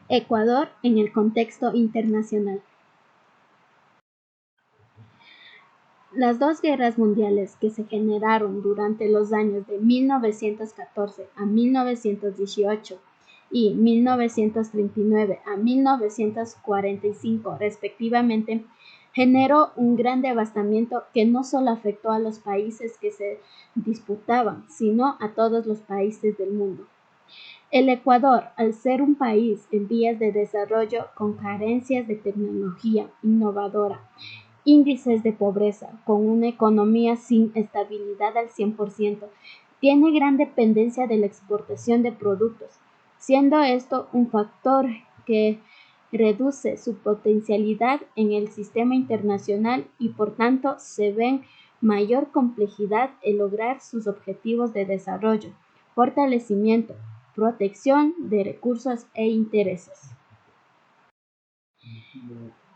Ecuador en el contexto internacional. Las dos guerras mundiales que se generaron durante los años de 1914 a 1918 y 1939 a 1945 respectivamente, generó un gran devastamiento que no solo afectó a los países que se disputaban, sino a todos los países del mundo. El Ecuador, al ser un país en vías de desarrollo con carencias de tecnología innovadora, índices de pobreza, con una economía sin estabilidad al 100%, tiene gran dependencia de la exportación de productos, siendo esto un factor que reduce su potencialidad en el sistema internacional y por tanto se ve en mayor complejidad en lograr sus objetivos de desarrollo, fortalecimiento, protección de recursos e intereses.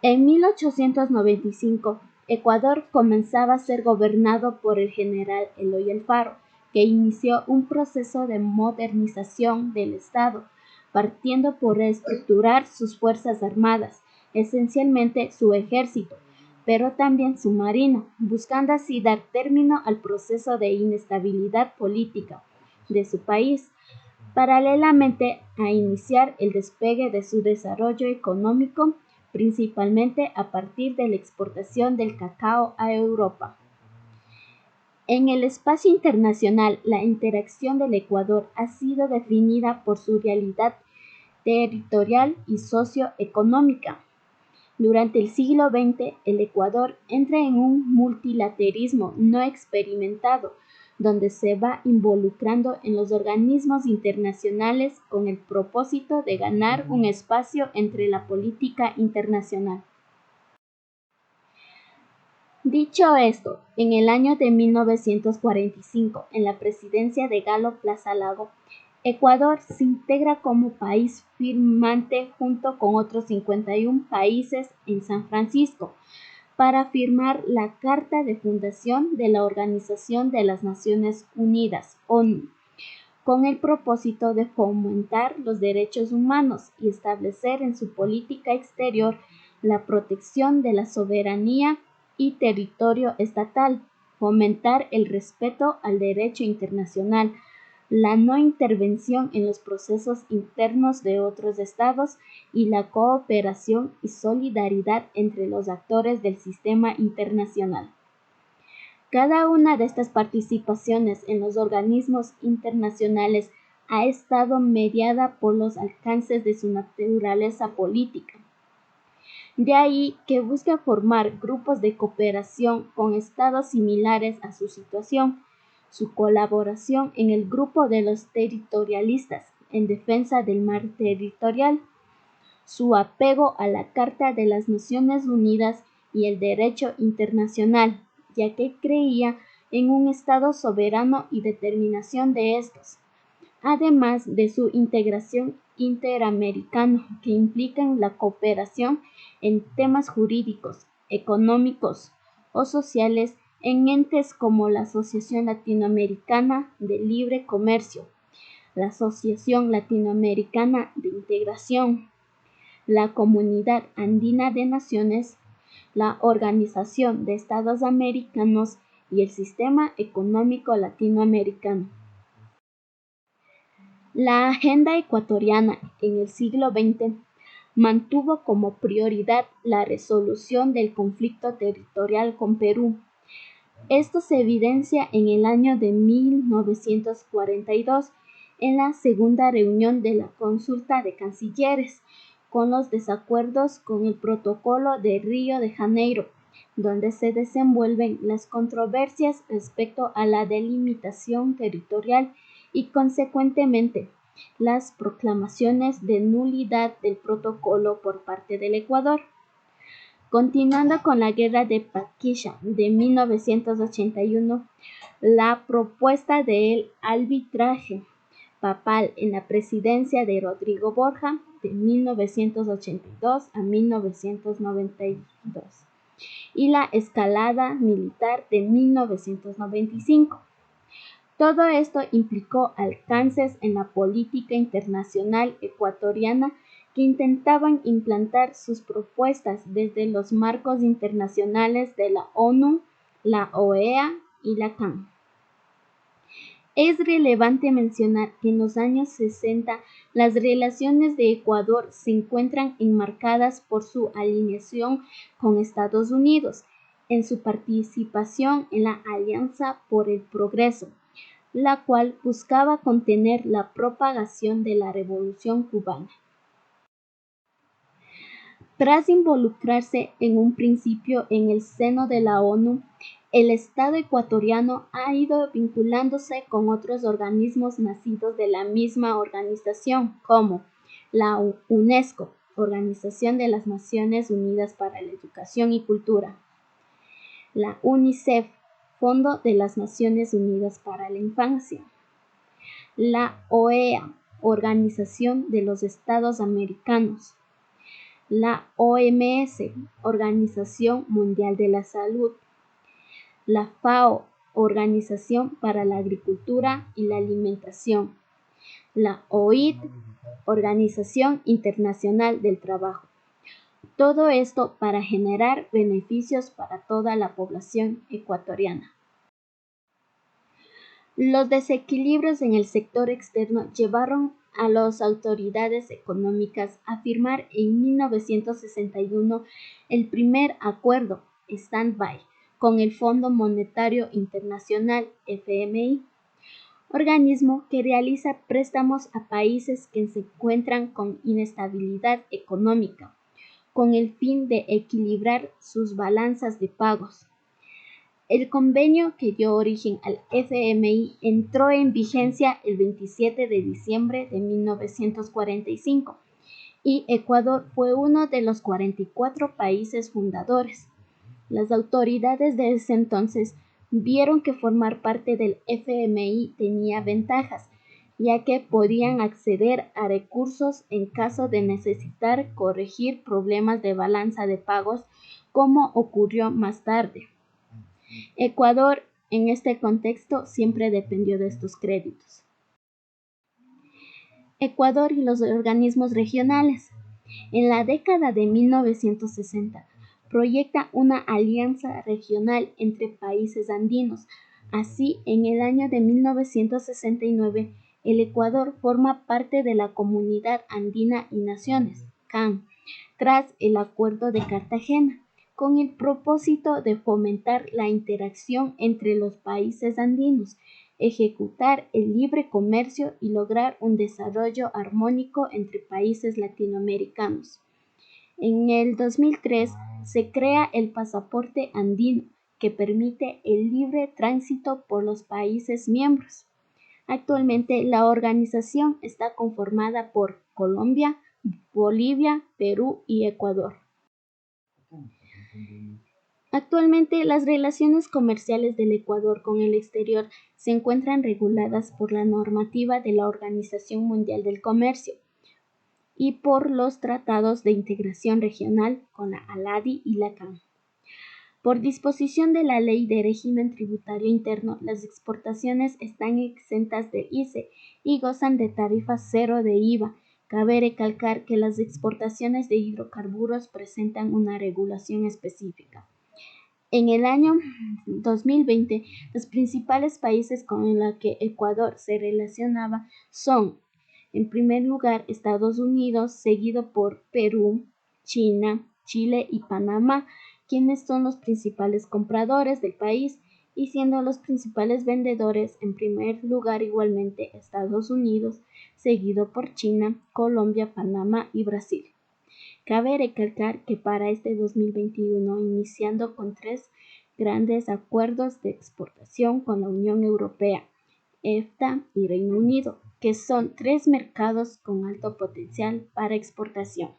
En 1895, Ecuador comenzaba a ser gobernado por el general Eloy Alfaro, que inició un proceso de modernización del Estado, partiendo por reestructurar sus fuerzas armadas, esencialmente su ejército, pero también su marina, buscando así dar término al proceso de inestabilidad política de su país, paralelamente a iniciar el despegue de su desarrollo económico, principalmente a partir de la exportación del cacao a Europa. En el espacio internacional, la interacción del Ecuador ha sido definida por su realidad territorial y socioeconómica. Durante el siglo XX, el Ecuador entra en un multilateralismo no experimentado, donde se va involucrando en los organismos internacionales con el propósito de ganar un espacio entre la política internacional. Dicho esto, en el año de 1945, en la presidencia de Galo Plaza Lago, Ecuador se integra como país firmante junto con otros 51 países en San Francisco para firmar la Carta de Fundación de la Organización de las Naciones Unidas, ONU, con el propósito de fomentar los derechos humanos y establecer en su política exterior la protección de la soberanía y territorio estatal, fomentar el respeto al derecho internacional, la no intervención en los procesos internos de otros estados y la cooperación y solidaridad entre los actores del sistema internacional. Cada una de estas participaciones en los organismos internacionales ha estado mediada por los alcances de su naturaleza política. De ahí que busca formar grupos de cooperación con estados similares a su situación, su colaboración en el grupo de los territorialistas en defensa del mar territorial, su apego a la Carta de las Naciones Unidas y el derecho internacional, ya que creía en un Estado soberano y determinación de estos, además de su integración interamericana, que implican la cooperación en temas jurídicos, económicos o sociales en entes como la Asociación Latinoamericana de Libre Comercio, la Asociación Latinoamericana de Integración, la Comunidad Andina de Naciones, la Organización de Estados Americanos y el Sistema Económico Latinoamericano. La agenda ecuatoriana en el siglo XX mantuvo como prioridad la resolución del conflicto territorial con Perú. Esto se evidencia en el año de 1942 en la segunda reunión de la Consulta de Cancilleres, con los desacuerdos con el Protocolo de Río de Janeiro, donde se desenvuelven las controversias respecto a la delimitación territorial y, consecuentemente, las proclamaciones de nulidad del protocolo por parte del Ecuador. Continuando con la Guerra de Paquisha de 1981, la propuesta del arbitraje papal en la presidencia de Rodrigo Borja de 1982 a 1992 y la escalada militar de 1995. Todo esto implicó alcances en la política internacional ecuatoriana que intentaban implantar sus propuestas desde los marcos internacionales de la ONU, la OEA y la CAN. Es relevante mencionar que en los años 60 las relaciones de Ecuador se encuentran enmarcadas por su alineación con Estados Unidos, en su participación en la Alianza por el Progreso, la cual buscaba contener la propagación de la Revolución cubana. Tras involucrarse en un principio en el seno de la ONU, el Estado ecuatoriano ha ido vinculándose con otros organismos nacidos de la misma organización, como la UNESCO, Organización de las Naciones Unidas para la Educación y Cultura, la UNICEF, Fondo de las Naciones Unidas para la Infancia, la OEA, Organización de los Estados Americanos, la OMS, Organización Mundial de la Salud, la FAO, Organización para la Agricultura y la Alimentación, la OIT, Organización Internacional del Trabajo. Todo esto para generar beneficios para toda la población ecuatoriana. Los desequilibrios en el sector externo llevaron a las autoridades económicas a firmar en 1961 el primer acuerdo Stand-by con el Fondo Monetario Internacional (FMI), organismo que realiza préstamos a países que se encuentran con inestabilidad económica, con el fin de equilibrar sus balanzas de pagos. El convenio que dio origen al FMI entró en vigencia el 27 de diciembre de 1945 y Ecuador fue uno de los 44 países fundadores. Las autoridades de ese entonces vieron que formar parte del FMI tenía ventajas, ya que podían acceder a recursos en caso de necesitar corregir problemas de balanza de pagos, como ocurrió más tarde. Ecuador, en este contexto, siempre dependió de estos créditos. Ecuador y los organismos regionales. En la década de 1960, proyecta una alianza regional entre países andinos. Así, en el año de 1969, el Ecuador forma parte de la Comunidad Andina y Naciones, CAN, tras el Acuerdo de Cartagena, con el propósito de fomentar la interacción entre los países andinos, ejecutar el libre comercio y lograr un desarrollo armónico entre países latinoamericanos. En el 2003 se crea el Pasaporte Andino, que permite el libre tránsito por los países miembros. Actualmente la organización está conformada por Colombia, Bolivia, Perú y Ecuador. Actualmente las relaciones comerciales del Ecuador con el exterior se encuentran reguladas por la normativa de la Organización Mundial del Comercio y por los tratados de integración regional con la ALADI y la CAN. Por disposición de la Ley de Régimen Tributario Interno, las exportaciones están exentas de ICE y gozan de tarifa cero de IVA. Cabe recalcar que las exportaciones de hidrocarburos presentan una regulación específica. En el año 2020, los principales países con los que Ecuador se relacionaba son, en primer lugar, Estados Unidos, seguido por Perú, China, Chile y Panamá, quienes son los principales compradores del país, y siendo los principales vendedores, en primer lugar igualmente Estados Unidos, seguido por China, Colombia, Panamá y Brasil. Cabe recalcar que para este 2021, iniciando con 3 grandes acuerdos de exportación con la Unión Europea, EFTA y Reino Unido, que son 3 mercados con alto potencial para exportación.